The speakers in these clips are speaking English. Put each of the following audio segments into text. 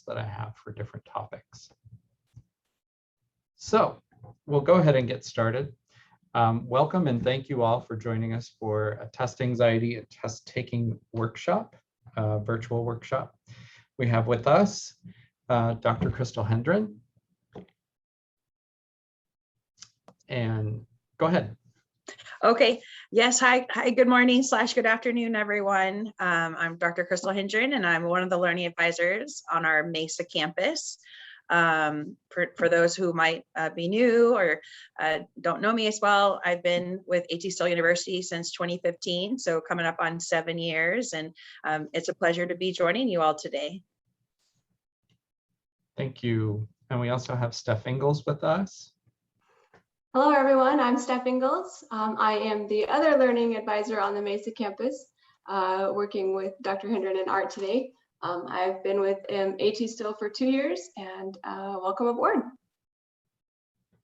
that I have for different topics. So we'll go ahead and get started. Welcome and thank you all for joining us for a test anxiety and test taking workshop, virtual workshop. We have with us Dr. Crystal Hendren. And go ahead. Okay. Yes. Hi. Good morning / good afternoon, everyone. I'm Dr. Crystal Hendren, and I'm one of the learning advisors on our Mesa campus. For those who might be new or don't know me as well, I've been with Yatesdson University since 2015, so coming up on 7 years, and it's a pleasure to be joining you all today. Thank you. And we also have Steph Ingalls with us. Hello, everyone. I'm Steph Ingalls. I am the other learning advisor on the Mesa campus, working with Dr. Hendren and Art today. I've been with Yatesdson for 2 years, and welcome aboard.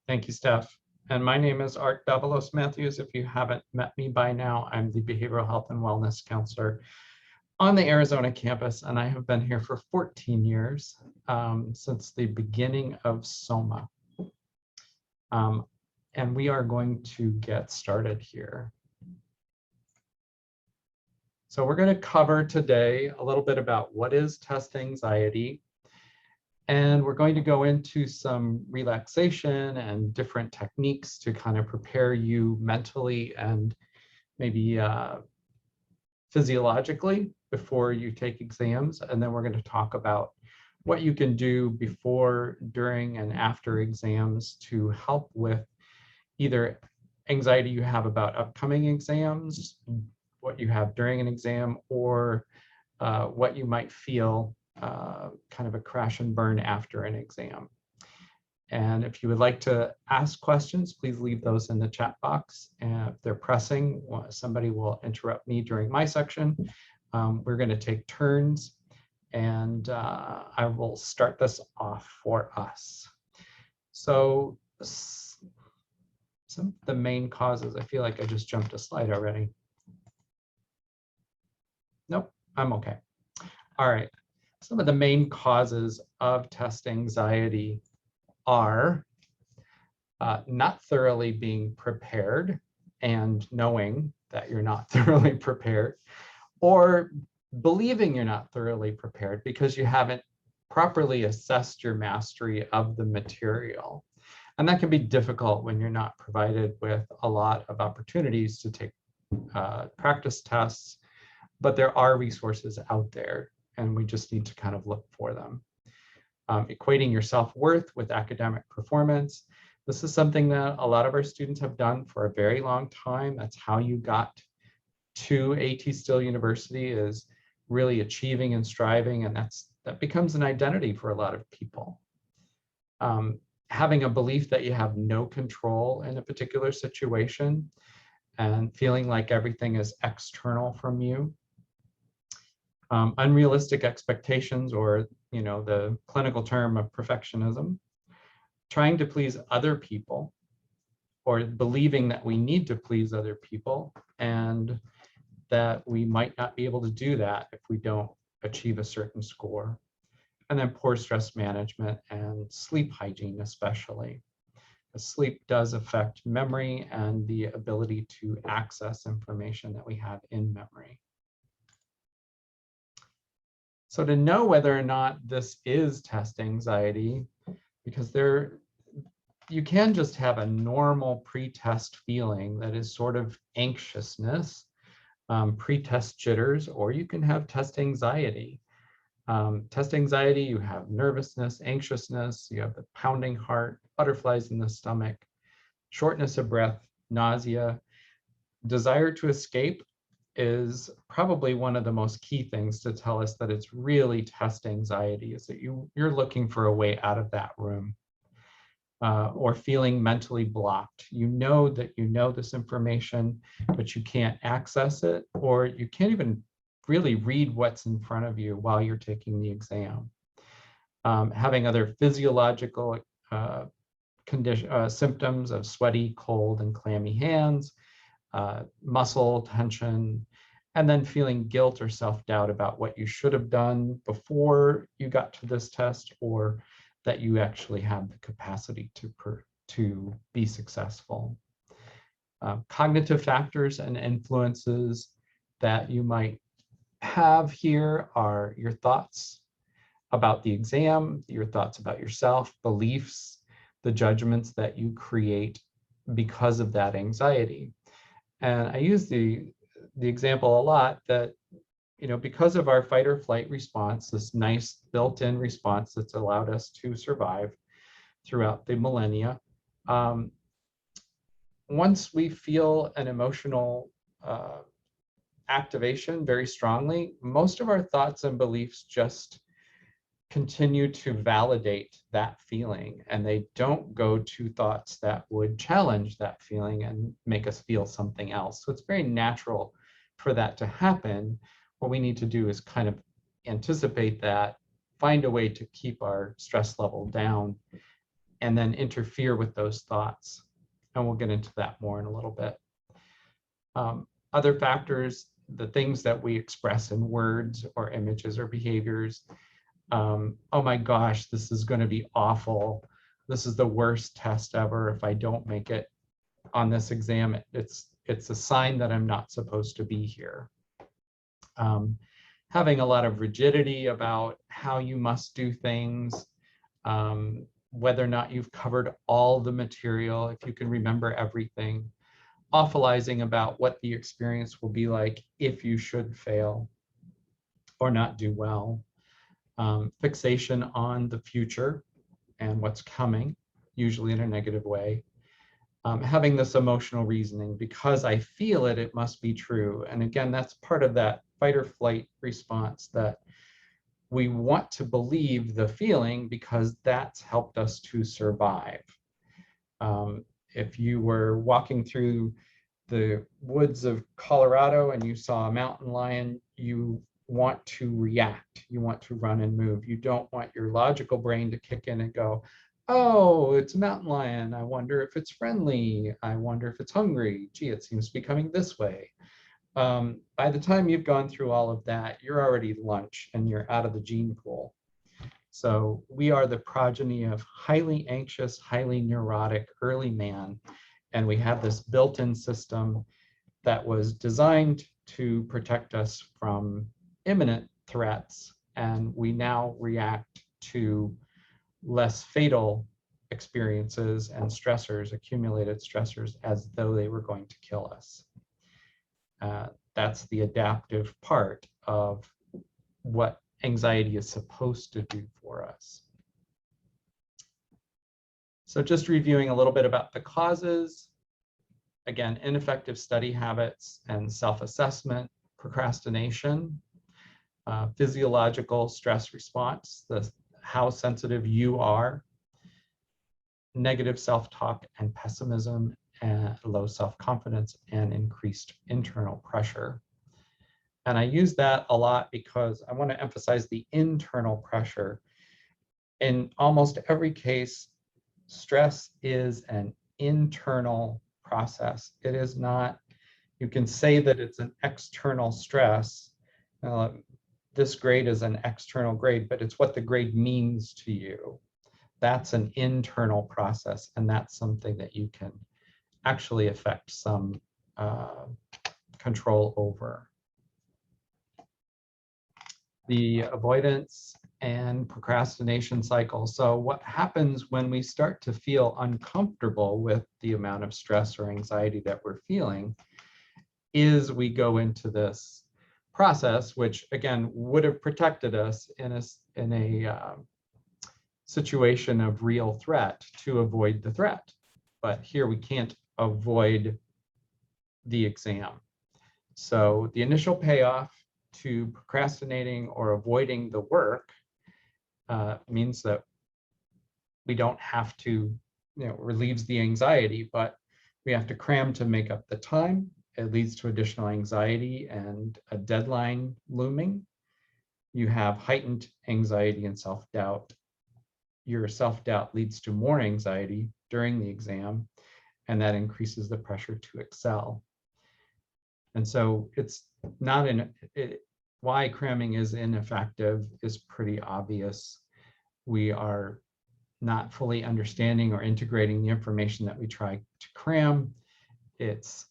Thank you, Steph. And my name is Art Davalos-Matthews. If you haven't met me by now, I'm the Behavioral Health and Wellness Counselor on the Arizona campus, and I have been here for 14 years, since the beginning of SOMA. And we are going to get started here. So we're going to cover today a little bit about what is test anxiety. And we're going to go into some relaxation and different techniques to kind of prepare you mentally and maybe physiologically before you take exams. And then we're going to talk about what you can do before, during, and after exams to help with either anxiety you have about upcoming exams, what you have during an exam, or what you might feel kind of a crash and burn after an exam. And if you would like to ask questions, please leave those in the chat box. And if they're pressing, somebody will interrupt me during my section. We're going to take turns, and I will start this off for us. So some of the main causes, I feel like I just jumped a slide already. Nope, I'm okay. All right. Some of the main causes of test anxiety are not thoroughly being prepared and knowing that you're not thoroughly prepared, or believing you're not thoroughly prepared because you haven't properly assessed your mastery of the material. And that can be difficult when you're not provided with a lot of opportunities to take practice tests, but there are resources out there and we just need to kind of look for them. Equating your self-worth with academic performance. This is something that a lot of our students have done for a very long time. That's how you got to Yatesdson University, is really achieving and striving, and that becomes an identity for a lot of people. Having a belief that you have no control in a particular situation and feeling like everything is external from you. Unrealistic expectations, or the clinical term of perfectionism. Trying to please other people, or believing that we need to please other people and that we might not be able to do that if we don't achieve a certain score. And then poor stress management and sleep hygiene, especially. Sleep does affect memory and the ability to access information that we have in memory. So to know whether or not this is test anxiety, because you can just have a normal pre-test feeling that is sort of anxiousness, pre-test jitters, or you can have test anxiety. Test anxiety, you have nervousness, anxiousness, you have the pounding heart, butterflies in the stomach, shortness of breath, nausea. Desire to escape is probably one of the most key things to tell us that it's really test anxiety, is that you're looking for a way out of that room. Or feeling mentally blocked. You know that you know this information, but you can't access it, or you can't even really read what's in front of you while you're taking the exam. Having other physiological symptoms of sweaty, cold, and clammy hands, muscle tension, and then feeling guilt or self-doubt about what you should have done before you got to this test, or that you actually have the capacity to be successful. Cognitive factors and influences that you might have here are your thoughts about the exam, your thoughts about yourself, beliefs, the judgments that you create because of that anxiety. And I use the example a lot that, because of our fight or flight response, this nice built-in response that's allowed us to survive throughout the millennia, once we feel an emotional activation very strongly, most of our thoughts and beliefs just continue to validate that feeling, and they don't go to thoughts that would challenge that feeling and make us feel something else. So it's very natural for that to happen. What we need to do is kind of anticipate that, find a way to keep our stress level down, and then interfere with those thoughts. And we'll get into that more in a little bit. Other factors, the things that we express in words or images or behaviors. Oh my gosh, this is going to be awful. This is the worst test ever. If I don't make it on this exam, it's a sign that I'm not supposed to be here. Having a lot of rigidity about how you must do things, whether or not you've covered all the material, if you can remember everything, awfulizing about what the experience will be like if you should fail or not do well. Fixation on the future and what's coming, usually in a negative way. Having this emotional reasoning, because I feel it, it must be true. And again, that's part of that fight or flight response, that we want to believe the feeling because that's helped us to survive. If you were walking through the woods of Colorado and you saw a mountain lion, you want to react. You want to run and move. You don't want your logical brain to kick in and go, oh, it's a mountain lion. I wonder if it's friendly. I wonder if it's hungry. Gee, it seems to be coming this way. By the time you've gone through all of that, you're already lunch and you're out of the gene pool. So we are the progeny of highly anxious, highly neurotic early man. And we have this built-in system that was designed to protect us from imminent threats. And we now react to less fatal experiences and stressors, accumulated stressors, as though they were going to kill us. That's the adaptive part of what anxiety is supposed to do for us. So just reviewing a little bit about the causes. Again, ineffective study habits and self-assessment, procrastination, physiological stress response, how sensitive you are, negative self-talk and pessimism, and low self-confidence, and increased internal pressure. And I use that a lot because I want to emphasize the internal pressure. In almost every case, stress is an internal process. It is not, you can say that it's an external stress. This grade is an external grade, but it's what the grade means to you. That's an internal process, and that's something that you can actually affect some control over. The avoidance and procrastination cycle. So what happens when we start to feel uncomfortable with the amount of stress or anxiety that we're feeling is we go into this process, which again would have protected us in a situation of real threat to avoid the threat. But here we can't avoid the exam. So the initial payoff to procrastinating or avoiding the work means that we don't have to, relieves the anxiety, but we have to cram to make up the time. It leads to additional anxiety and a deadline looming. You have heightened anxiety and self-doubt. Your self-doubt leads to more anxiety during the exam, and that increases the pressure to excel. And so it's not why cramming is ineffective is pretty obvious. We are not fully understanding or integrating the information that we try to cram. It's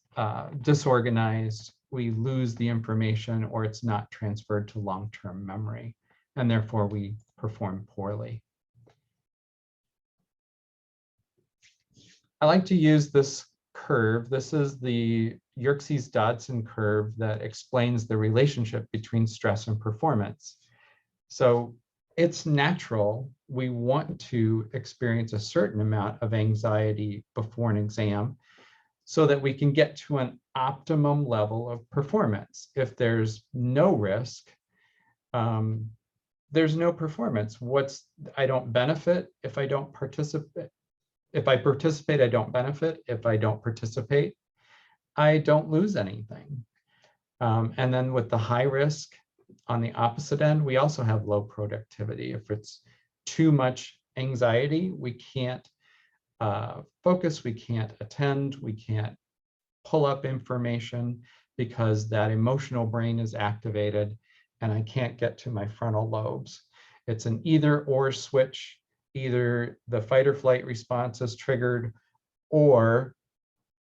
disorganized. We lose the information, or it's not transferred to long-term memory, and therefore we perform poorly. I like to use this curve. This is the Yatesdson curve that explains the relationship between stress and performance. So it's natural. We want to experience a certain amount of anxiety before an exam so that we can get to an optimum level of performance. If there's no risk, there's no performance. I don't benefit if I don't participate. If I participate, I don't benefit. If I don't participate, I don't lose anything. And then with the high risk on the opposite end, we also have low productivity. If it's too much anxiety, we can't focus, we can't attend, we can't pull up information because that emotional brain is activated and I can't get to my frontal lobes. It's an either or switch. Either the fight or flight response is triggered or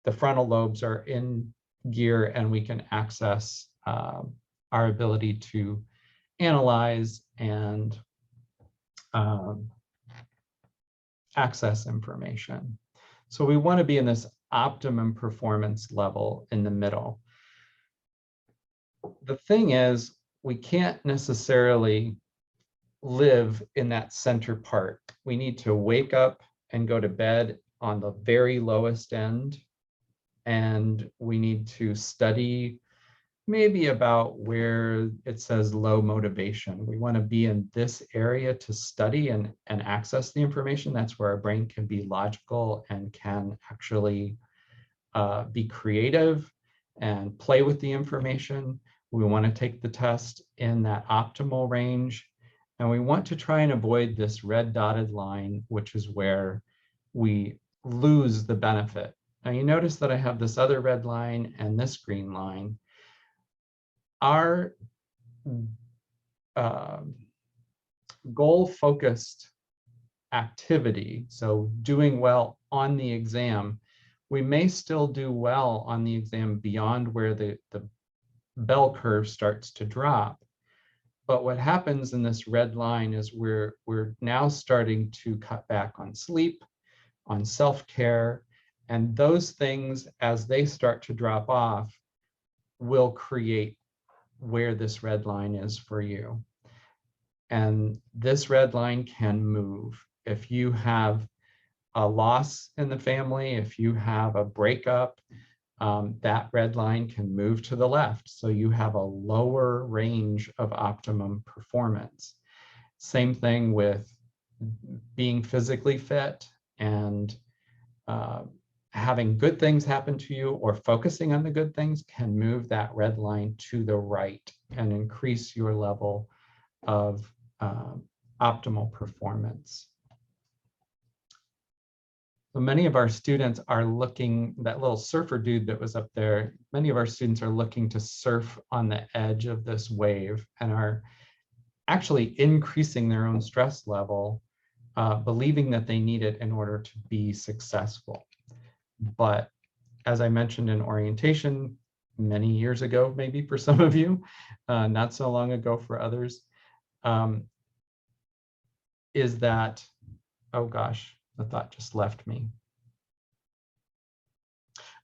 the frontal lobes are in gear and we can access our ability to analyze and access information. So we want to be in this optimum performance level in the middle. The thing is, we can't necessarily live in that center part. We need to wake up and go to bed on the very lowest end, and we need to study maybe about where it says low motivation. We want to be in this area to study and access the information. That's where our brain can be logical and can actually be creative and play with the information. We want to take the test in that optimal range. And we want to try and avoid this red dotted line, which is where we lose the benefit. Now you notice that I have this other red line and this green line. Our goal-focused activity, so doing well on the exam, we may still do well on the exam beyond where the bell curve starts to drop. But what happens in this red line is we're now starting to cut back on sleep, on self-care, and those things, as they start to drop off, will create where this red line is for you. And this red line can move. If you have a loss in the family, if you have a breakup, that red line can move to the left. So you have a lower range of optimum performance. Same thing with being physically fit and having good things happen to you, or focusing on the good things can move that red line to the right and increase your level of optimal performance. So many of our students are looking, that little surfer dude that was up there, many of our students are looking to surf on the edge of this wave and are actually increasing their own stress level, believing that they need it in order to be successful. But as I mentioned in orientation many years ago, maybe for some of you, not so long ago for others, is that, oh gosh, the thought just left me.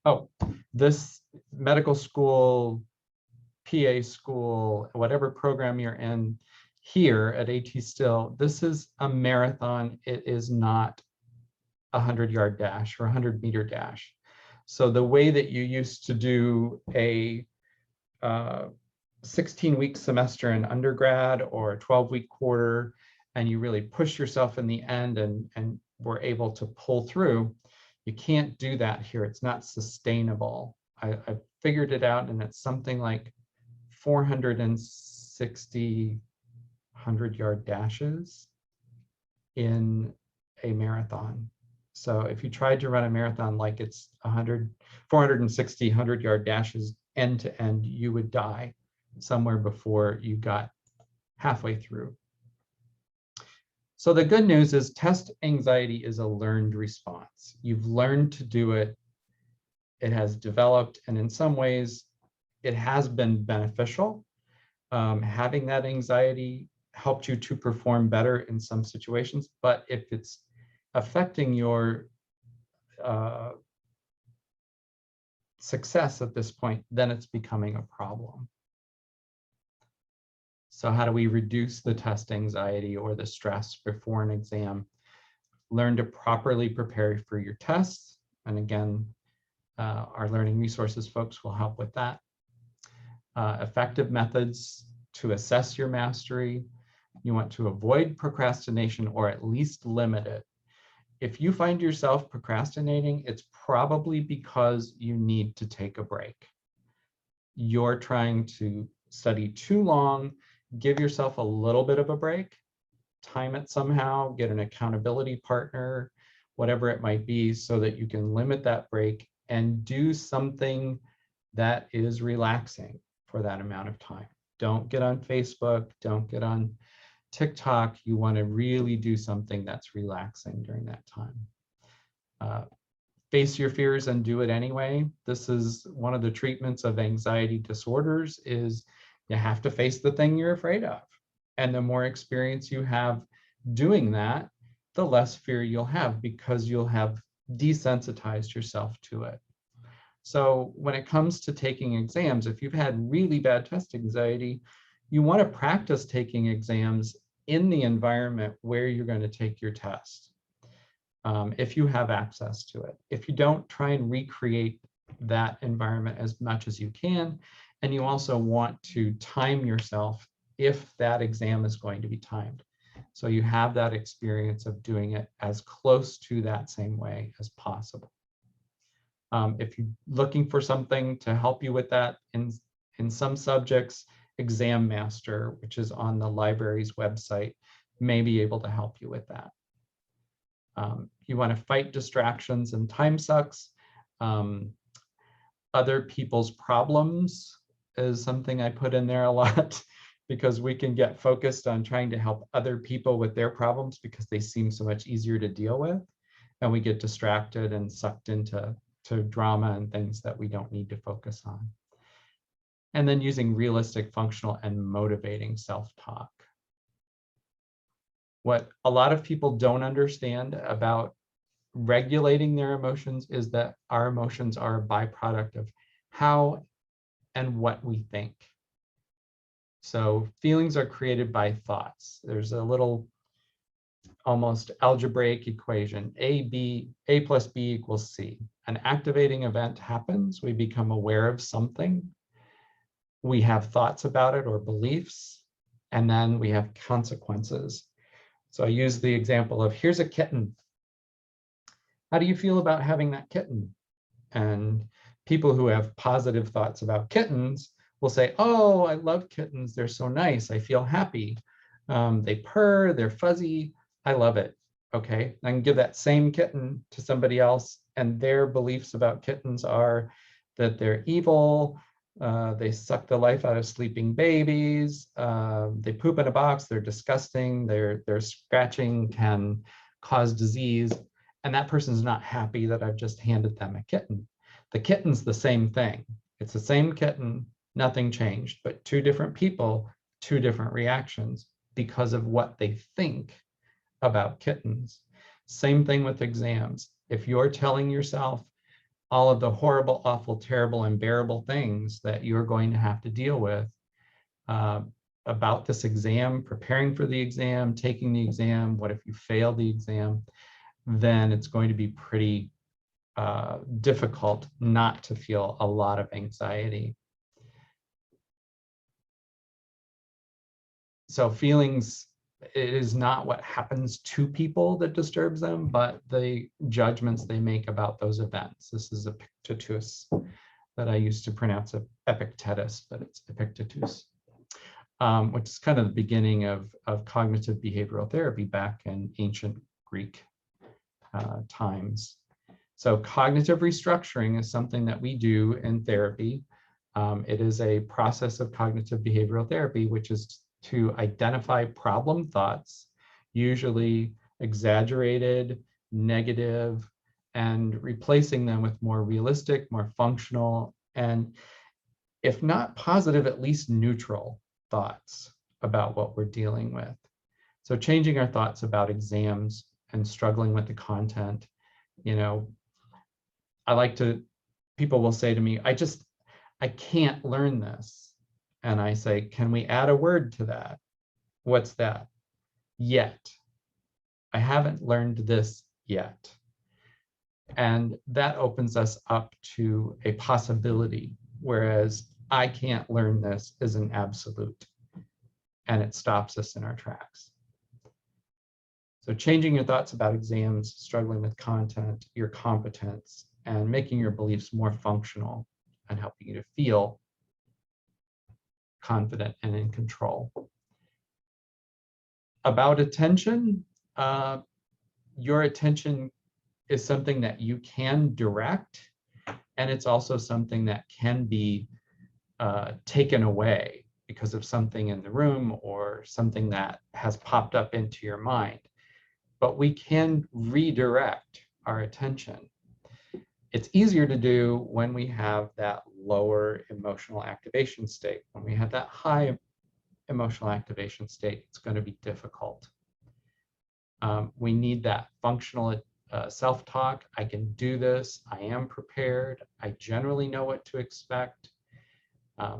Oh, this medical school, PA school, whatever program you're in here at AT Still, this is a marathon. It is not a 100-yard dash or a 100-meter dash. So the way that you used to do a 16-week semester in undergrad or a 12-week quarter, and you really push yourself in the end and were able to pull through, you can't do that here. It's not sustainable. I figured it out, and it's something like 460 100-yard dashes in a marathon. So if you tried to run a marathon like it's 460 100-yard dashes end to end, you would die somewhere before you got halfway through. So the good news is test anxiety is a learned response. You've learned to do it. It has developed, and in some ways, it has been beneficial. Having that anxiety helped you to perform better in some situations, but if it's affecting your success at this point, then it's becoming a problem. So how do we reduce the test anxiety or the stress before an exam? Learn to properly prepare for your tests. And again, our learning resources folks will help with that. Effective methods to assess your mastery. You want to avoid procrastination or at least limit it. If you find yourself procrastinating, it's probably because you need to take a break. You're trying to study too long, give yourself a little bit of a break, time it somehow, get an accountability partner, whatever it might be, so that you can limit that break and do something that is relaxing for that amount of time. Don't get on Facebook, don't get on TikTok. You want to really do something that's relaxing during that time. Face your fears and do it anyway. This is one of the treatments of anxiety disorders, is you have to face the thing you're afraid of. And the more experience you have doing that, the less fear you'll have, because you'll have desensitized yourself to it. So when it comes to taking exams, if you've had really bad test anxiety, you want to practice taking exams in the environment where you're going to take your test, if you have access to it. If you don't, try and recreate that environment as much as you can. And you also want to time yourself if that exam is going to be timed. So you have that experience of doing it as close to that same way as possible. If you're looking for something to help you with that in some subjects, Exam Master, which is on the library's website, may be able to help you with that. You want to fight distractions and time sucks. Other people's problems is something I put in there a lot, because we can get focused on trying to help other people with their problems because they seem so much easier to deal with. And we get distracted and sucked into drama and things that we don't need to focus on. And then using realistic, functional, and motivating self-talk. What a lot of people don't understand about regulating their emotions is that our emotions are a byproduct of how and what we think. So feelings are created by thoughts. There's a little almost algebraic equation, A plus B equals C. An activating event happens, we become aware of something, we have thoughts about it or beliefs, and then we have consequences. So I use the example of, here's a kitten. How do you feel about having that kitten? And people who have positive thoughts about kittens will say, oh, I love kittens. They're so nice. I feel happy. They purr, they're fuzzy. I love it. Okay, I can give that same kitten to somebody else, and their beliefs about kittens are that they're evil, they suck the life out of sleeping babies, they poop in a box, they're disgusting, their scratching can cause disease, and that person's not happy that I've just handed them a kitten. The kitten's the same thing. It's the same kitten, nothing changed, but two different people, two different reactions because of what they think about kittens. Same thing with exams. If you're telling yourself all of the horrible, awful, terrible, unbearable things that you're going to have to deal with about this exam, preparing for the exam, taking the exam, what if you fail the exam, then it's going to be pretty difficult not to feel a lot of anxiety. So feelings, it is not what happens to people that disturbs them, but the judgments they make about those events. This is Epictetus that I used to pronounce Epictetus, but it's Epictetus, which is kind of the beginning of cognitive behavioral therapy back in ancient Greek times. So cognitive restructuring is something that we do in therapy It is a process of cognitive behavioral therapy, which is to identify problem thoughts, usually exaggerated, negative, and replacing them with more realistic, more functional, and if not positive, at least neutral thoughts about what we're dealing with. So changing our thoughts about exams and struggling with the content, people will say to me, I can't learn this. And I say, can we add a word to that? What's that? Yet. I haven't learned this yet. And that opens us up to a possibility, whereas I can't learn this is an absolute, and it stops us in our tracks. So changing your thoughts about exams, struggling with content, your competence, and making your beliefs more functional and helping you to feel confident and in control. About attention, your attention is something that you can direct, and it's also something that can be taken away because of something in the room or something that has popped up into your mind. But we can redirect our attention. It's easier to do when we have that lower emotional activation state. When we have that high emotional activation state, it's going to be difficult. We need that functional self-talk. I can do this. I am prepared. I generally know what to expect.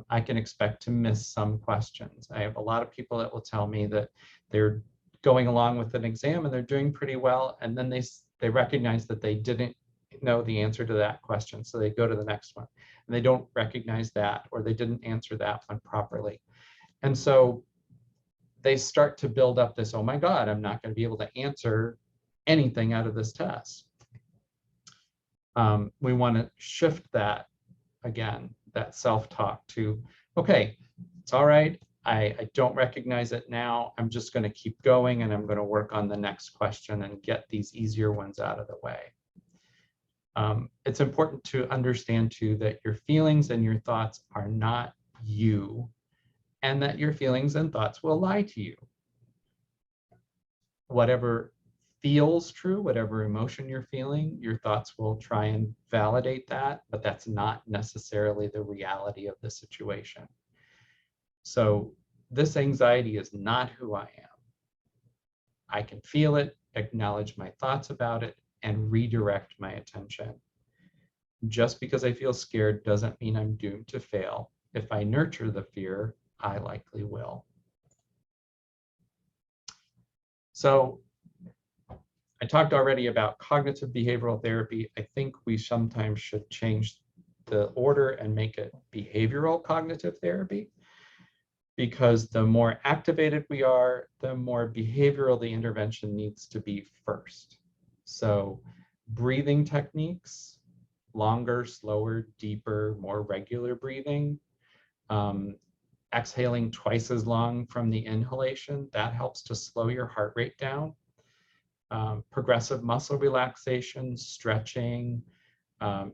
I can expect to miss some questions. I have a lot of people that will tell me that they're going along with an exam and they're doing pretty well, and then they recognize that they didn't know the answer to that question, so they go to the next one, and they don't recognize that, or they didn't answer that one properly. And so they start to build up this, oh my God, I'm not going to be able to answer anything out of this test. We want to shift that again, that self-talk to, okay, it's all right. I don't recognize it now. I'm just going to keep going, and I'm going to work on the next question and get these easier ones out of the way. It's important to understand too that your feelings and your thoughts are not you, and that your feelings and thoughts will lie to you. Whatever feels true, whatever emotion you're feeling, your thoughts will try and validate that, but that's not necessarily the reality of the situation. So this anxiety is not who I am. I can feel it, acknowledge my thoughts about it, and redirect my attention. Just because I feel scared doesn't mean I'm doomed to fail. If I nurture the fear, I likely will. So I talked already about cognitive behavioral therapy. I think we sometimes should change the order and make it behavioral cognitive therapy, because the more activated we are, the more behavioral the intervention needs to be first. So breathing techniques, longer, slower, deeper, more regular breathing, exhaling twice as long from the inhalation, that helps to slow your heart rate down. Progressive muscle relaxation, stretching,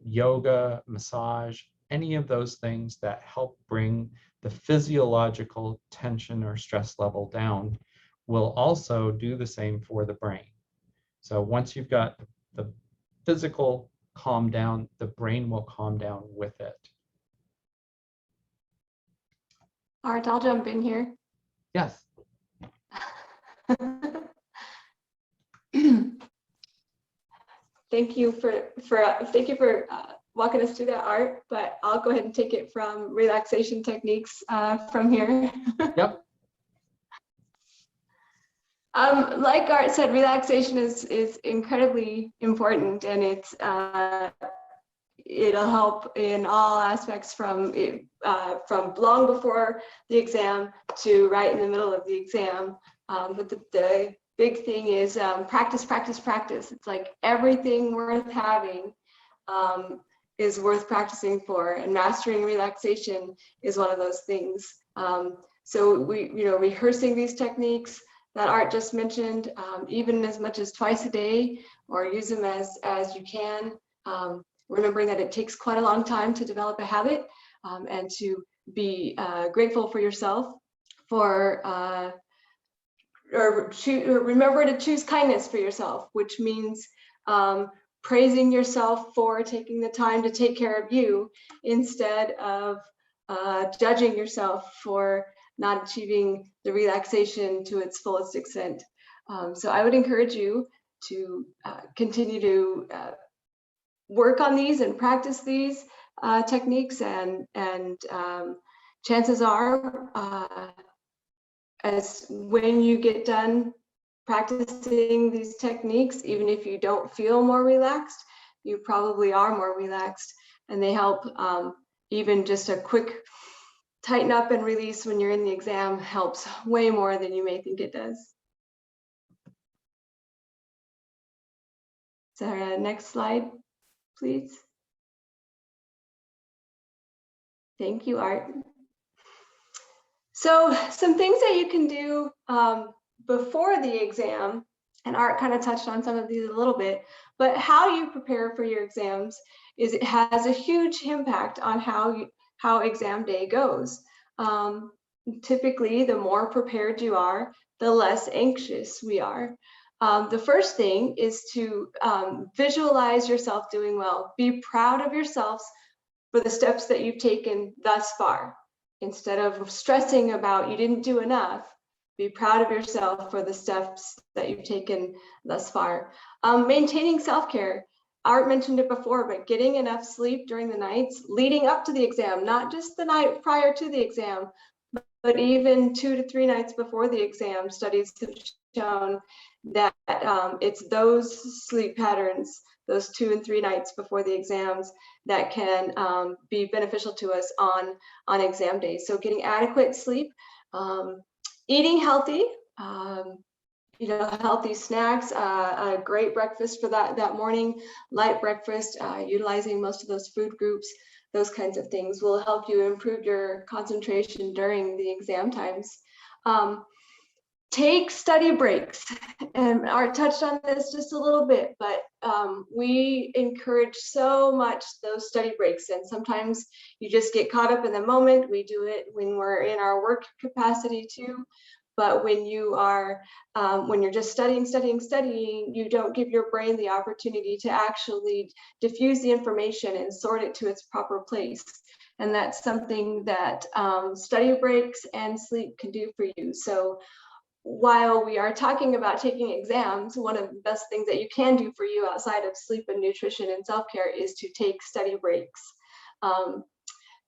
yoga, massage, any of those things that help bring the physiological tension or stress level down will also do the same for the brain. So once you've got the physical calm down, the brain will calm down with it. Art, I'll jump in here. Yes. Thank you for walking us through that, Art, but I'll go ahead and take it from Relaxation Techniques from here. Yep. Like Art said, relaxation is incredibly important, and it'll help in all aspects from long before the exam to right in the middle of the exam. But the big thing is practice, practice, practice. It's like everything worth having is worth practicing for, and mastering relaxation is one of those things. So rehearsing these techniques that Art just mentioned, even as much as twice a day, or use them as you can. Remembering that it takes quite a long time to develop a habit. and to be grateful for yourself for or remember to choose kindness for yourself, which means praising yourself for taking the time to take care of you instead of judging yourself for not achieving the relaxation to its fullest extent. So I would encourage you to continue to work on these and practice these techniques, and chances are, as when you get done practicing these techniques, even if you don't feel more relaxed, you probably are more relaxed, and they help. Even just a quick tighten up and release when you're in the exam helps way more than you may think it does. Sarah, next slide, please. Thank you, Art. So some things that you can do before the exam, and Art kind of touched on some of these a little bit, but how you prepare for your exams is it has a huge impact on how exam day goes. Typically, the more prepared you are, the less anxious we are. The first thing is to visualize yourself doing well. Be proud of yourselves for the steps that you've taken thus far. Instead of stressing about you didn't do enough, be proud of yourself for the steps that you've taken thus far. Maintaining self-care. Art mentioned it before, but getting enough sleep during the nights leading up to the exam, not just the night prior to the exam, but even 2 to 3 nights before the exam. Studies have shown that it's those sleep patterns, those 2 and 3 nights before the exams, that can be beneficial to us on exam days. So getting adequate sleep, eating healthy, healthy snacks, a great breakfast for that morning, light breakfast, utilizing most of those food groups, those kinds of things will help you improve your concentration during the exam times. Take study breaks, and Art touched on this just a little bit, but we encourage so much those study breaks, and sometimes you just get caught up in the moment. We do it when we're in our work capacity too, but when you are, when you're just studying, you don't give your brain the opportunity to actually diffuse the information and sort it to its proper place. And that's something that study breaks and sleep can do for you. So while we are talking about taking exams, one of the best things that you can do for you outside of sleep and nutrition and self-care is to take study breaks.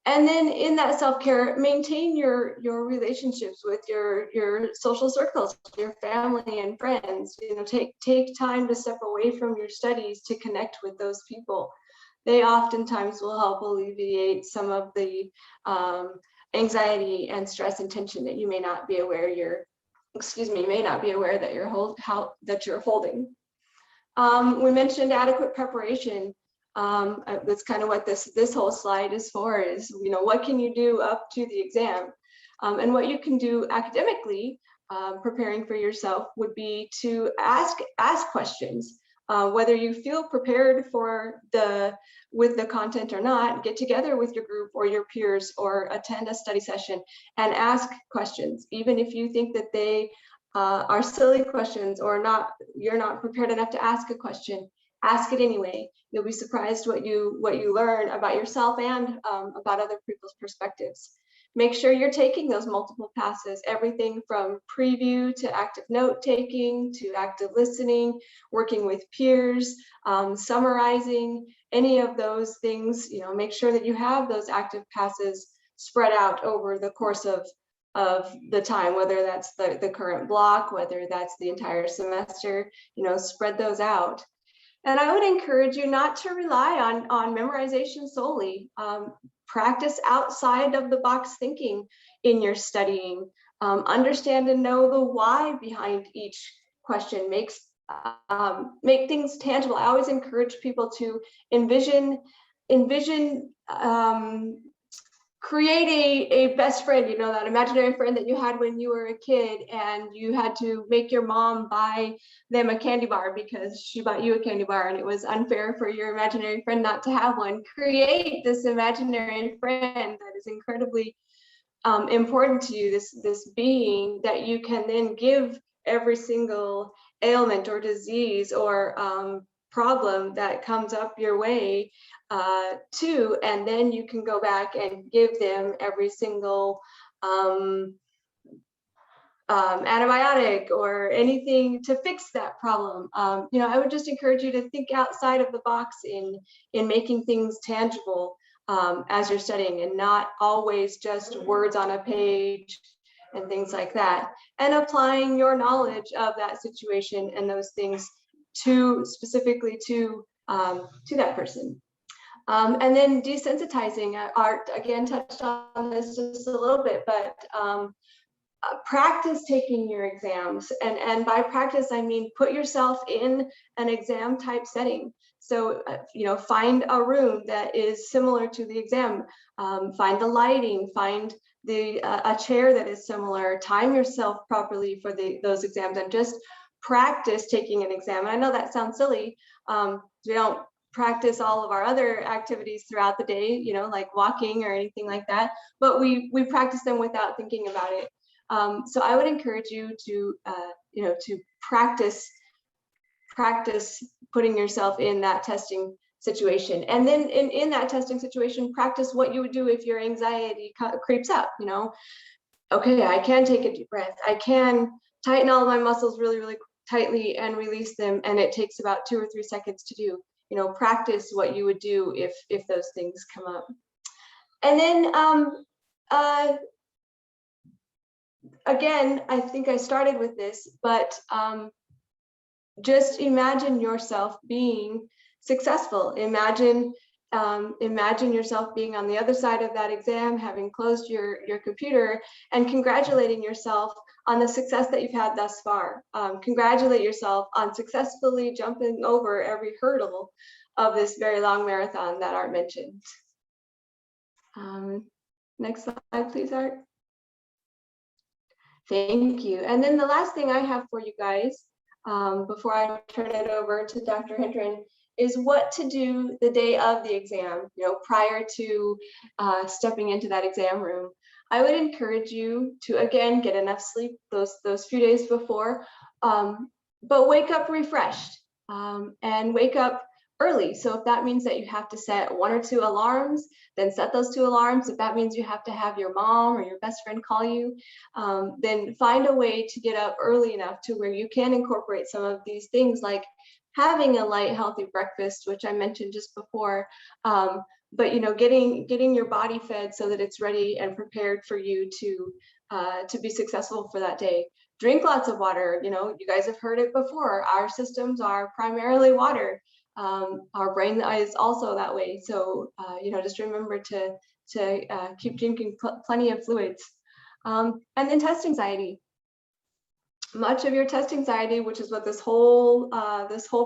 And then in that self-care, maintain your relationships with your social circles, your family and friends. Take time to step away from your studies to connect with those people. They oftentimes will help alleviate some of the anxiety and stress and tension that you may not be aware that you're holding. We mentioned adequate preparation. That's kind of what this whole slide is for, is, what can you do up to the exam? And what you can do academically, preparing for yourself, would be to ask questions. Whether you feel prepared with the content or not, get together with your group or your peers or attend a study session and ask questions. Even if you think that they are silly questions or you're not prepared enough to ask a question, ask it anyway. You'll be surprised what you learn about yourself and about other people's perspectives. Make sure you're taking those multiple passes, everything from preview to active note taking to active listening, working with peers, summarizing, any of those things. Make sure that you have those active passes spread out over the course of the time, whether that's the current block, whether that's the entire semester. Spread those out. And I would encourage you not to rely on memorization solely. Practice outside of the box thinking in your studying. Understand and know the why behind each question. Make things tangible. I always encourage people to envision create a best friend, you know, that imaginary friend that you had when you were a kid and you had to make your mom buy them a candy bar because she bought you a candy bar and it was unfair for your imaginary friend not to have one. Create this imaginary friend that is incredibly important to you, this being that you can then give every single ailment or disease or problem that comes up your way to, and then you can go back and give them every single antibiotic or anything to fix that problem. You know, I would just encourage you to think outside of the box in making things tangible as you're studying, and not always just words on a page and things like that, and applying your knowledge of that situation and those things specifically to that person. And then desensitizing. Art again touched on this just a little bit, but practice taking your exams, and by practice I mean put yourself in an exam type setting. So you know, find a room that is similar to the exam, find the lighting, find a chair that is similar, time yourself properly for those exams, and just practice taking an exam. And I know that sounds silly. We don't practice all of our other activities throughout the day, you know, like walking or anything like that, but we practice them without thinking about it. So I would encourage you to, you know, to practice putting yourself in that testing situation. And then in that testing situation, practice what you would do if your anxiety creeps up, you know. Okay, I can take a deep breath. I can tighten all of my muscles really, really tightly and release them. And it takes about 2 or 3 seconds to do. You know, practice what you would do if those things come up. And then again, I think I started with this, but just imagine yourself being successful. Imagine yourself being on the other side of that exam, having closed your computer, and congratulating yourself on the success that you've had thus far. Congratulate yourself on successfully jumping over every hurdle of this very long marathon that Art mentioned. Next slide, please, Art. Thank you. And then the last thing I have for you guys, before I turn it over to Dr. Hendren, is what to do the day of the exam, you know, prior to stepping into that exam room. I would encourage you to, again, get enough sleep those few days before, but wake up refreshed and wake up early. So if that means that you have to set 1 or 2 alarms, then set those 2 alarms. If that means you have to have your mom or your best friend call you, then find a way to get up early enough to where you can incorporate some of these things, like having a light, healthy breakfast, which I mentioned just before. But you know, getting your body fed so that it's ready and prepared for you to be successful for that day. Drink lots of water. You know, you guys have heard it before. Our systems are primarily water. Our brain is also that way. So you know, just remember to keep drinking plenty of fluids. And then test anxiety. Much of your test anxiety, which is what this whole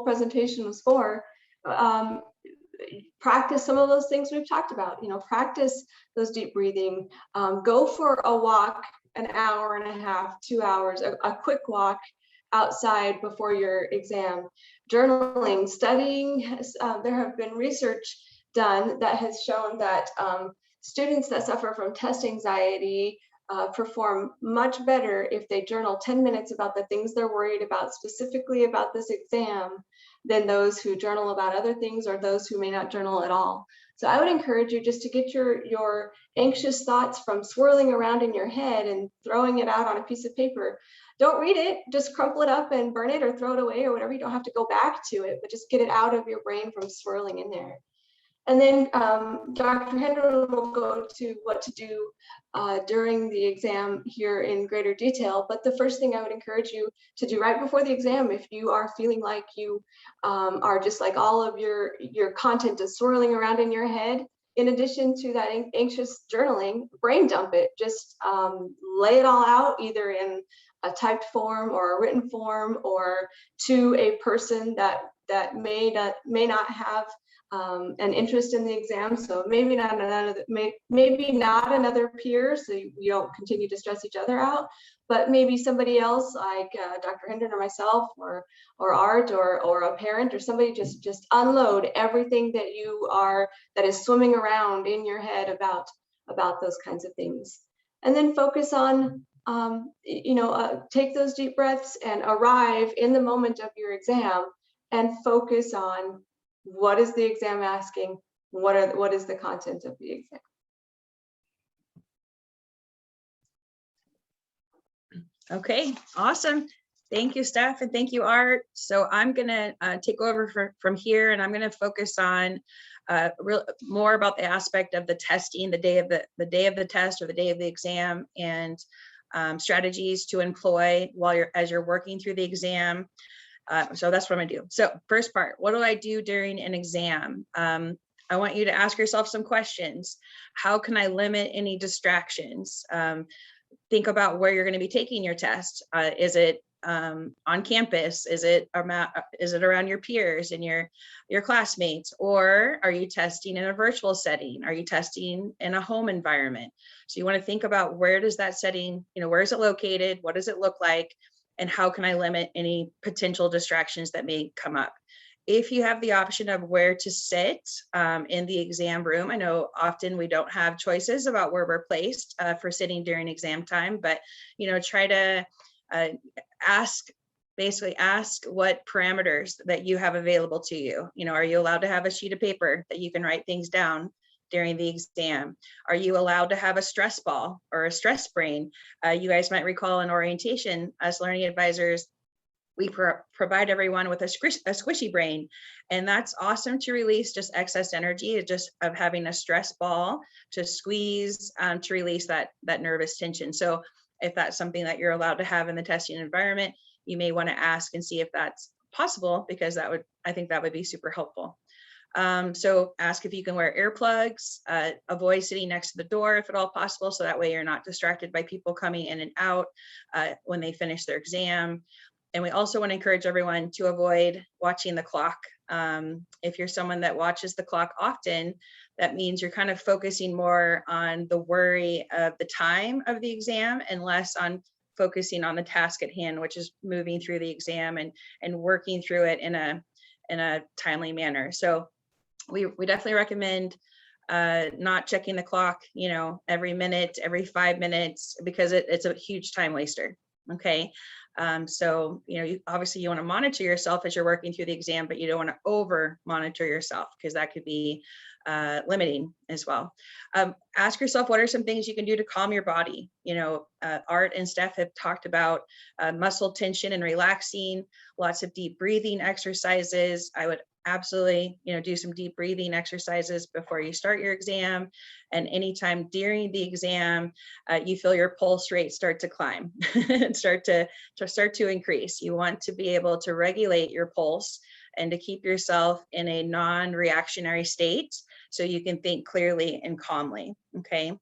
presentation was for, practice some of those things we've talked about. You know, practice those deep breathing. Go for a walk, an hour and a half, 2 hours, a quick walk outside before your exam. Journaling, studying. There have been research done that has shown that students that suffer from test anxiety perform much better if they journal 10 minutes about the things they're worried about, specifically about this exam, than those who journal about other things or those who may not journal at all. So I would encourage you just to get your anxious thoughts from swirling around in your head and throwing it out on a piece of paper. Don't read it, just crumple it up and burn it or throw it away or whatever. You don't have to go back to it, but just get it out of your brain from swirling in there. And then Dr. Hendren will go to what to do during the exam here in greater detail. But the first thing I would encourage you to do right before the exam, if you are feeling like you are just like all of your content is swirling around in your head, in addition to that anxious journaling, brain dump it. Just lay it all out, either in a typed form or a written form, or to a person that may not have an interest in the exam. So maybe not another peer, so you don't continue to stress each other out, but maybe somebody else like Dr. Hendren or myself or Art or a parent or somebody just unload everything that is swimming around in your head about those kinds of things. And then focus on, take those deep breaths and arrive in the moment of your exam and focus on what is the exam asking, what is the content of the exam. Okay, awesome. Thank you, Steph, and thank you, Art. So I'm gonna take over from here, and I'm gonna focus on more about the aspect of the testing, the day of the test or the day of the exam, and strategies to employ as you're working through the exam. So that's what I'm gonna do. So first part, what do I do during an exam? I want you to ask yourself some questions. How can I limit any distractions? Think about where you're going to be taking your test. Is it on campus? Is it around your peers and your classmates? Or are you testing in a virtual setting? Are you testing in a home environment? So you want to think about where does that setting, where is it located? What does it look like? And how can I limit any potential distractions that may come up? If you have the option of where to sit in the exam room, I know often we don't have choices about where we're placed for sitting during exam time, but try to ask what parameters that you have available to you. Are you allowed to have a sheet of paper that you can write things down during the exam? Are you allowed to have a stress ball or a stress brain? You guys might recall in orientation, as learning advisors, we provide everyone with a squishy brain, and that's awesome to release just excess energy, just of having a stress ball to squeeze to release that nervous tension. So if that's something that you're allowed to have in the testing environment, you may want to ask and see if that's possible, because I think that would be super helpful. So ask if you can wear earplugs, avoid sitting next to the door if at all possible, so that way you're not distracted by people coming in and out when they finish their exam. And we also want to encourage everyone to avoid watching the clock. If you're someone that watches the clock often, that means you're kind of focusing more on the worry of the time of the exam and less on focusing on the task at hand, which is moving through the exam and working through it in a timely manner. So we definitely recommend not checking the clock, every minute, every 5 minutes, because it's a huge time waster. Okay. So, obviously you want to monitor yourself as you're working through the exam, but you don't want to over monitor yourself, because that could be limiting as well. Ask yourself, what are some things you can do to calm your body? Art and Steph have talked about muscle tension and relaxing, lots of deep breathing exercises. I would absolutely, do some deep breathing exercises before you start your exam. And anytime during the exam, you feel your pulse rate start to climb and start to increase. You want to be able to regulate your pulse and to keep yourself in a non-reactionary state so you can think clearly and calmly. Okay.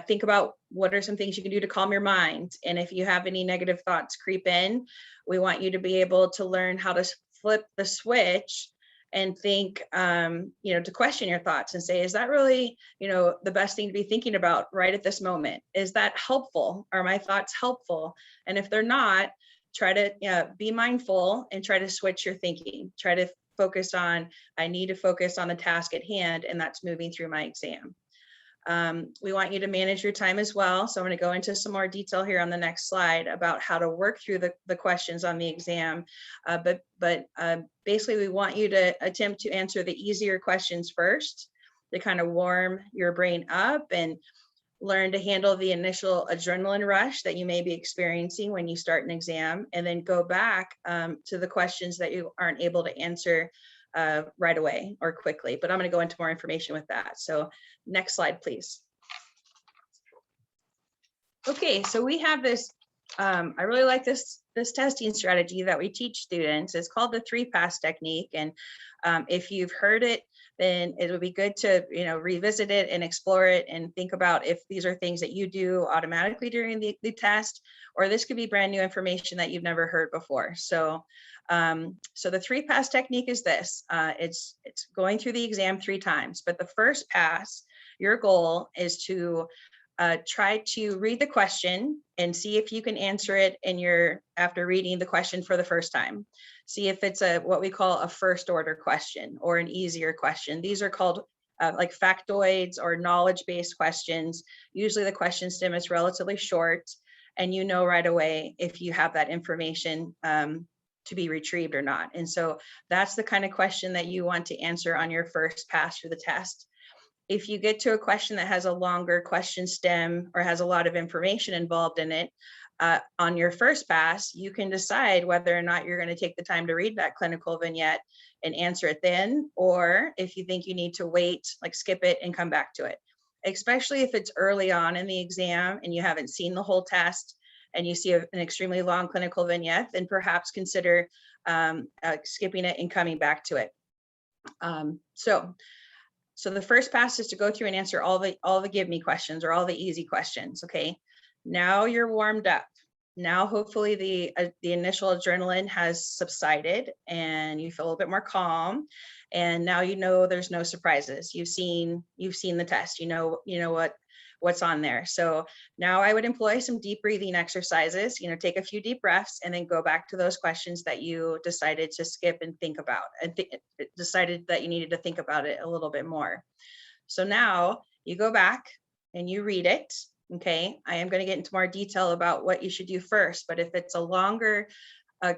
Think about what are some things you can do to calm your mind. And if you have any negative thoughts creep in, we want you to be able to learn how to flip the switch and think, to question your thoughts and say, is that really, the best thing to be thinking about right at this moment? Is that helpful? Are my thoughts helpful? And if they're not, try to be mindful and try to switch your thinking. Try to focus on, I need to focus on the task at hand, and that's moving through my exam. We want you to manage your time as well. So I'm going to go into some more detail here on the next slide about how to work through the questions on the exam. But basically, we want you to attempt to answer the easier questions first to kind of warm your brain up and learn to handle the initial adrenaline rush that you may be experiencing when you start an exam, and then go back to the questions that you aren't able to answer right away or quickly. But I'm going to go into more information with that. So next slide, please. Okay, so we have this I really like this testing strategy that we teach students. It's called the 3-pass technique. And if you've heard it, then it would be good to revisit it and explore it and think about if these are things that you do automatically during the test, or this could be brand new information that you've never heard before. So so the 3-pass technique is this. It's going through the exam 3 times, but the first pass, your goal is to try to read the question and see if you can answer it after reading the question for the first time. See if it's what we call a first order question or an easier question. These are called like factoids or knowledge-based questions. Usually the question stem is relatively short, and you know right away if you have that information to be retrieved or not. And so that's the kind of question that you want to answer on your first pass through the test. If you get to a question that has a longer question stem or has a lot of information involved in it, on your first pass, you can decide whether or not you're going to take the time to read that clinical vignette and answer it then, or if you think you need to wait, like skip it and come back to it. Especially if it's early on in the exam and you haven't seen the whole test and you see an extremely long clinical vignette, then perhaps consider skipping it and coming back to it. So the first pass is to go through and answer all the give me questions or all the easy questions. Okay, now you're warmed up. Now hopefully the initial adrenaline has subsided and you feel a little bit more calm. And now you know there's no surprises. You've seen the test. You know what's on there. So now I would employ some deep breathing exercises. Take a few deep breaths and then go back to those questions that you decided to skip and think about, and decided that you needed to think about it a little bit more. So now you go back and you read it. Okay, I am going to get into more detail about what you should do first, but if it's a longer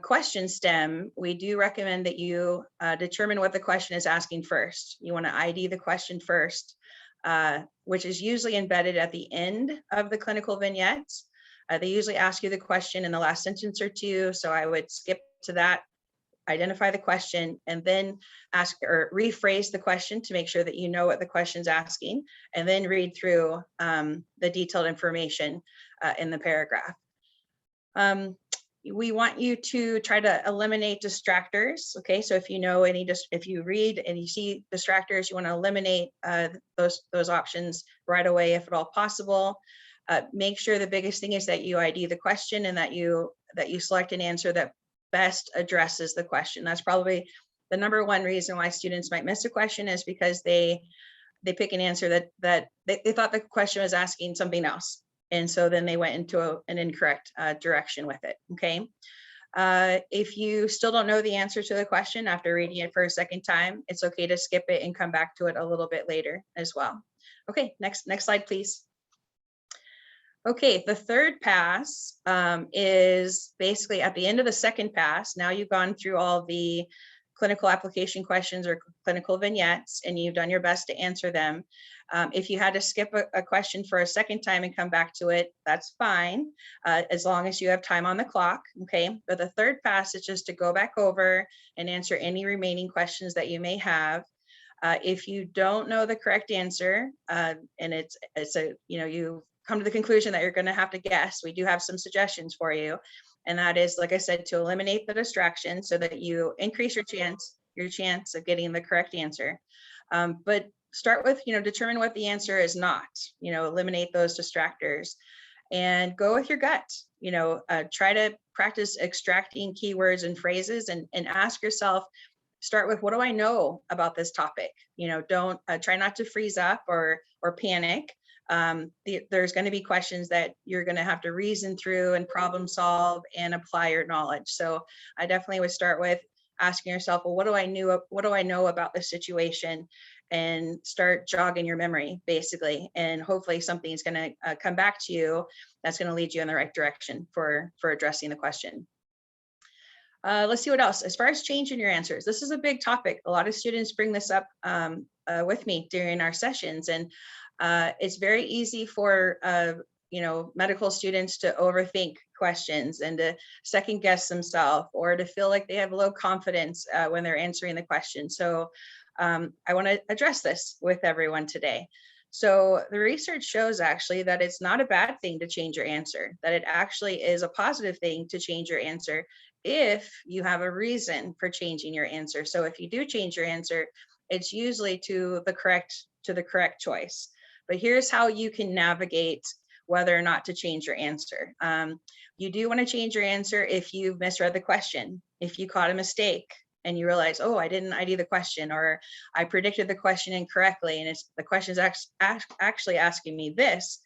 question stem, we do recommend that you determine what the question is asking first. You want to ID the question first, which is usually embedded at the end of the clinical vignettes. They usually ask you the question in the last sentence or two, so I would skip to that, identify the question, and then ask or rephrase the question to make sure that you know what the question's asking, and then read through the detailed information in the paragraph. We want you to try to eliminate distractors. Okay, so if you read and you see distractors, you want to eliminate those options right away if at all possible. Make sure the biggest thing is that you ID the question and that you select an answer that best addresses the question. That's probably the number one reason why students might miss a question, is because they pick an answer that they thought the question was asking something else. And so then they went into an incorrect direction with it. Okay. If you still don't know the answer to the question after reading it for a second time, it's okay to skip it and come back to it a little bit later as well. Okay, next slide, please. Okay, the third pass is basically at the end of the second pass. Now you've gone through all the clinical application questions or clinical vignettes, and you've done your best to answer them. If you had to skip a question for a second time and come back to it, that's fine, as long as you have time on the clock, okay? But the third pass is just to go back over and answer any remaining questions that you may have. If you don't know the correct answer, and you come to the conclusion that you're going to have to guess, we do have some suggestions for you. And that is, like I said, to eliminate the distraction so that you increase your chance of getting the correct answer. But start with, determine what the answer is not, eliminate those distractors and go with your gut. Try to practice extracting keywords and phrases and ask yourself, start with, what do I know about this topic? Don't try not to freeze up or panic. There's going to be questions that you're going to have to reason through and problem solve and apply your knowledge. So I definitely would start with asking yourself, well, what do I know about this situation, and start jogging your memory basically. And hopefully something is going to come back to you that's going to lead you in the right direction for addressing the question. Let's see what else. As far as changing your answers, this is a big topic. A lot of students bring this up with me during our sessions, and it's very easy for medical students to overthink questions and to second guess themselves, or to feel like they have low confidence when they're answering the question. So I want to address this with everyone today. So the research shows actually that it's not a bad thing to change your answer, that it actually is a positive thing to change your answer if you have a reason for changing your answer. So if you do change your answer, it's usually to the correct choice. But here's how you can navigate whether or not to change your answer. You do want to change your answer if you've misread the question, if you caught a mistake and you realize, oh, I didn't ID the question, or I predicted the question incorrectly, and the question is actually asking me this,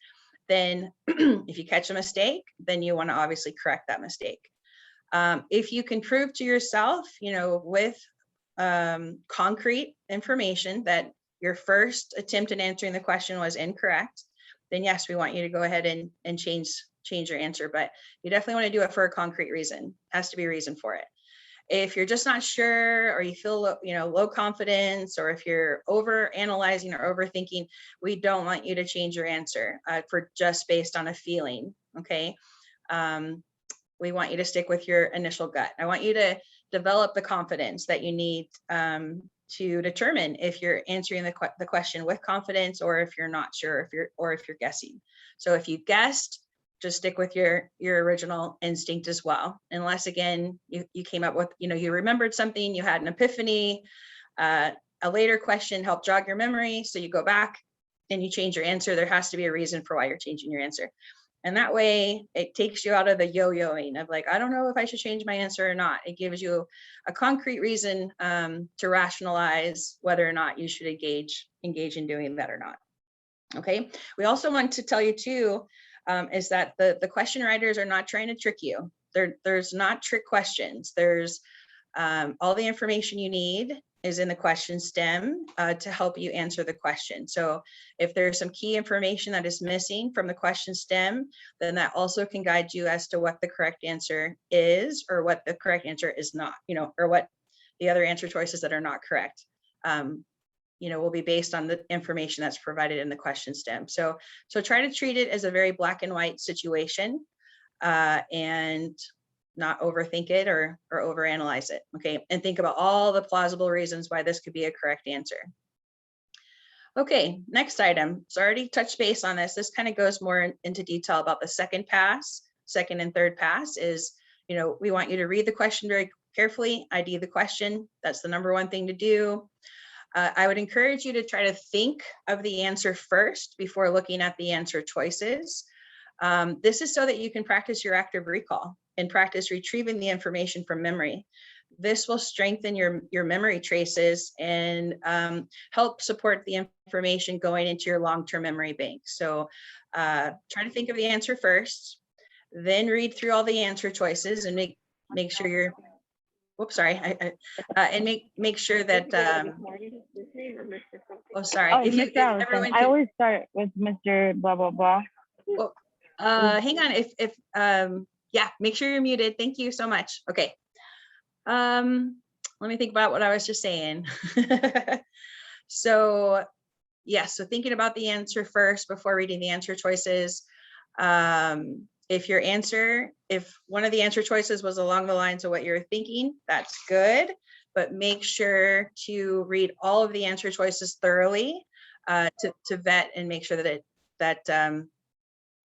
then if you catch a mistake, then you want to obviously correct that mistake. If you can prove to yourself, with concrete information that your first attempt at answering the question was incorrect, then yes, we want you to go ahead and change your answer, but you definitely want to do it for a concrete reason. Has to be a reason for it. If you're just not sure, or you feel low confidence, or if you're over analyzing or overthinking, we don't want you to change your answer for just based on a feeling. Okay. We want you to stick with your initial gut. I want you to develop the confidence that you need to determine if you're answering the question with confidence, or if you're not sure, if you're guessing. So if you guessed, just stick with your original instinct as well. Unless again, you came up with, you remembered something, you had an epiphany, a later question helped jog your memory. So you go back and you change your answer. There has to be a reason for why you're changing your answer. And that way it takes you out of the yo-yoing of like, I don't know if I should change my answer or not. It gives you a concrete reason to rationalize whether or not you should engage in doing that or not. Okay. We also want to tell you too, is that the question writers are not trying to trick you. There's not trick questions. There's all the information you need is in the question stem to help you answer the question. So if there's some key information that is missing from the question stem, then that also can guide you as to what the correct answer is, or what the correct answer is not, or what the other answer choices that are not correct, will be based on the information that's provided in the question stem. So try to treat it as a very black and white situation, and not overthink it or overanalyze it. Okay. And think about all the plausible reasons why this could be a correct answer. Okay. Next item. So I already touched base on this. This kind of goes more into detail about the second and third pass is, we want you to read the question very carefully, ID the question. That's the number one thing to do. I would encourage you to try to think of the answer first before looking at the answer choices. This is so that you can practice your active recall and practice retrieving the information from memory. This will strengthen your memory traces and help support the information going into your long-term memory bank. So try to think of the answer first, then read through all the answer choices and make sure you're, whoops, sorry, and make sure that, oh, sorry. Oh, Mr. Allison, I always start with Mr. blah, blah, blah. Well, hang on, yeah, make sure you're muted. Thank you so much. Okay. Let me think about what I was just saying. So yes, so thinking about the answer first before reading the answer choices. If one of the answer choices was along the lines of what you're thinking, that's good, but make sure to read all of the answer choices thoroughly to vet and make sure that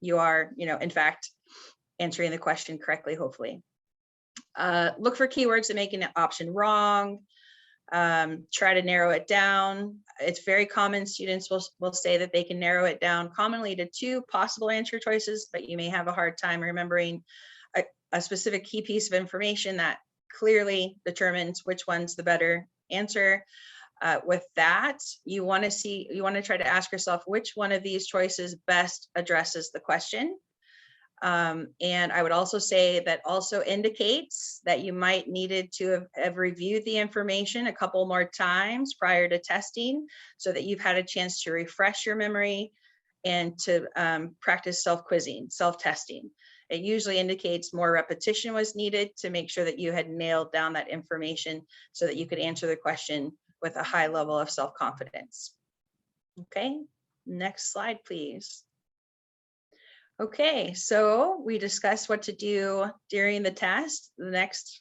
you are, in fact, answering the question correctly, hopefully. Look for keywords that make an option wrong. Try to narrow it down. It's very common. Students will say that they can narrow it down commonly to 2 possible answer choices, but you may have a hard time remembering a specific key piece of information that clearly determines which one's the better answer. With that, you want to try to ask yourself which one of these choices best addresses the question. And I would also say that also indicates that you might needed to have reviewed the information a couple more times prior to testing so that you've had a chance to refresh your memory and to practice self-quizzing, self-testing. It usually indicates more repetition was needed to make sure that you had nailed down that information so that you could answer the question with a high level of self-confidence. Okay, next slide, please. Okay, so we discussed what to do during the test. The next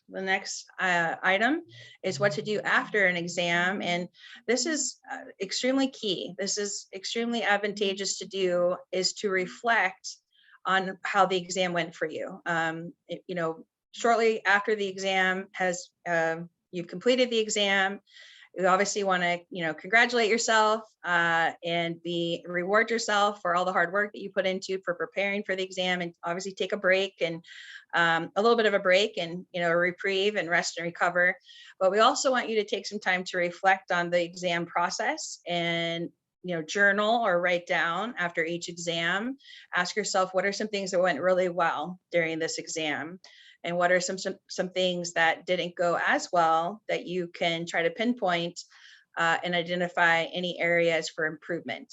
item is what to do after an exam, and this is extremely key. This is extremely advantageous to do, is to reflect on how the exam went for you. Shortly after the exam has you've completed the exam, you obviously want to, congratulate yourself and reward yourself for all the hard work that you put into for preparing for the exam, and obviously take a break and a little bit of a break and, a reprieve and rest and recover. But we also want you to take some time to reflect on the exam process and, journal or write down after each exam. Ask yourself, what are some things that went really well during this exam? And what are some things that didn't go as well that you can try to pinpoint and identify any areas for improvement.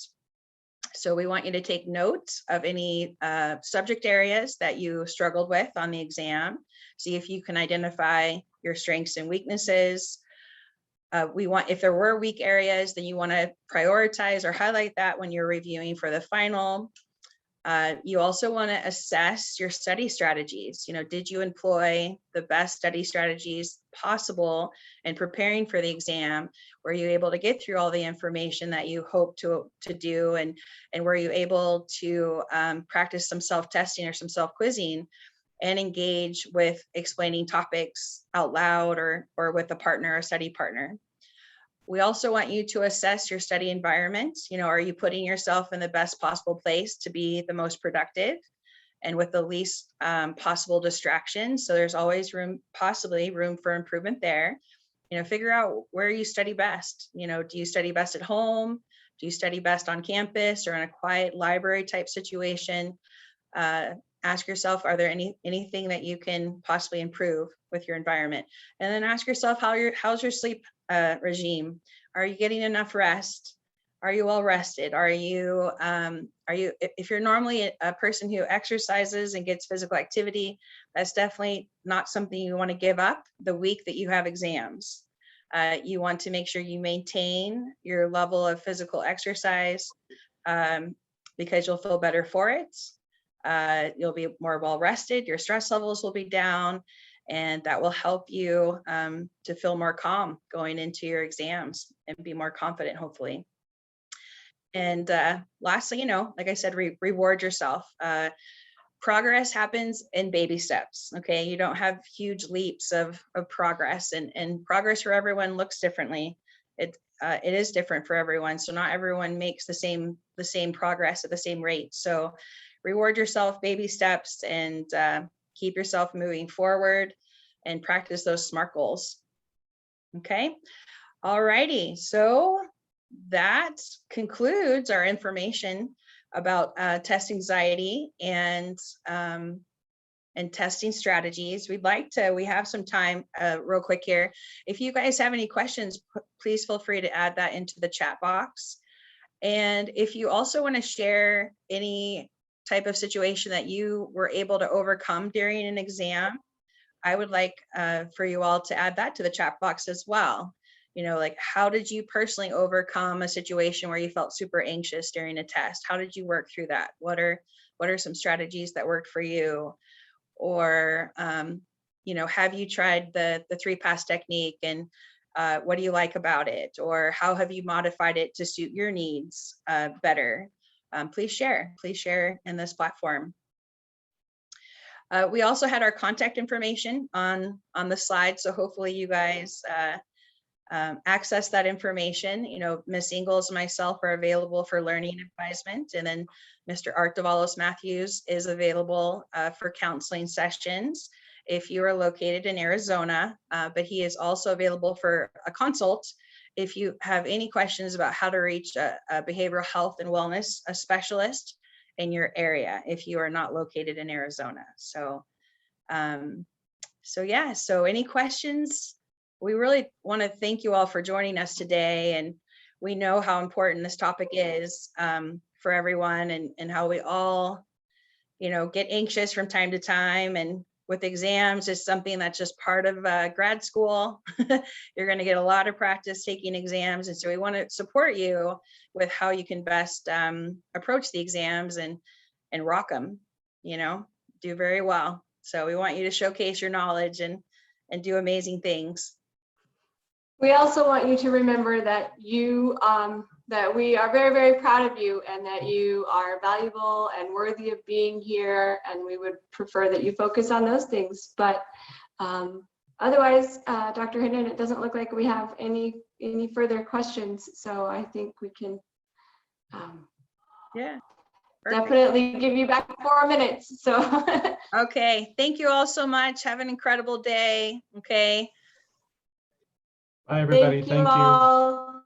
So we want you to take notes of any subject areas that you struggled with on the exam. See if you can identify your strengths and weaknesses. If there were weak areas, then you want to prioritize or highlight that when you're reviewing for the final. You also want to assess your study strategies. Did you employ the best study strategies possible in preparing for the exam? Were you able to get through all the information that you hope to do? And were you able to practice some self-testing or some self-quizzing and engage with explaining topics out loud or with a partner, a study partner? We also want you to assess your study environment. Are you putting yourself in the best possible place to be the most productive and with the least possible distractions? So there's always possibly room for improvement there. Figure out where you study best. Do you study best at home? Do you study best on campus or in a quiet library type situation? Ask yourself, are there anything that you can possibly improve with your environment? And then ask yourself, how's your sleep regime? Are you getting enough rest? Are you well rested? Are you if you're normally a person who exercises and gets physical activity, that's definitely not something you want to give up the week that you have exams. You want to make sure you maintain your level of physical exercise because you'll feel better for it. You'll be more well rested, your stress levels will be down, and that will help you to feel more calm going into your exams and be more confident, hopefully. And lastly, like I said, reward yourself. Progress happens in baby steps. Okay, you don't have huge leaps of progress, and progress for everyone looks differently. It is different for everyone, so not everyone makes the same progress at the same rate. So reward yourself, baby steps, and keep yourself moving forward and practice those SMART goals. Okay, all righty. So that concludes our information about test anxiety and testing strategies. We have some time real quick here. If you guys have any questions, please feel free to add that into the chat box. And if you also want to share any type of situation that you were able to overcome during an exam, I would like for you all to add that to the chat box as well. Like, how did you personally overcome a situation where you felt super anxious during a test? How did you work through that? What are some strategies that worked for you? Or, have you tried the 3-pass technique, and what do you like about it? Or how have you modified it to suit your needs better? Please share in this platform. We also had our contact information on the slide, so hopefully you guys access that information. Ms. Ingalls and myself are available for learning advisement, and then Mr. Art Davalos-Matthews is available for counseling sessions if you are located in Arizona, but he is also available for a consult if you have any questions about how to reach a behavioral health and wellness specialist in your area if you are not located in Arizona. So any questions? We really want to thank you all for joining us today, and we know how important this topic is for everyone, and how we all, get anxious from time to time, and with exams is something that's just part of grad school. You're going to get a lot of practice taking exams, and so we want to support you with how you can best approach the exams and rock them. do very well. So we want you to showcase your knowledge and do amazing things. We also want you to remember that that we are very, very proud of you, and that you are valuable and worthy of being here. And we would prefer that you focus on those things. But otherwise, Dr. Hendren, it doesn't look like we have any further questions. So I think we can Yeah. Perfect. definitely give you back 4 minutes. So Okay. Thank you all so much. Have an incredible day. Okay. Bye, everybody. thank you all.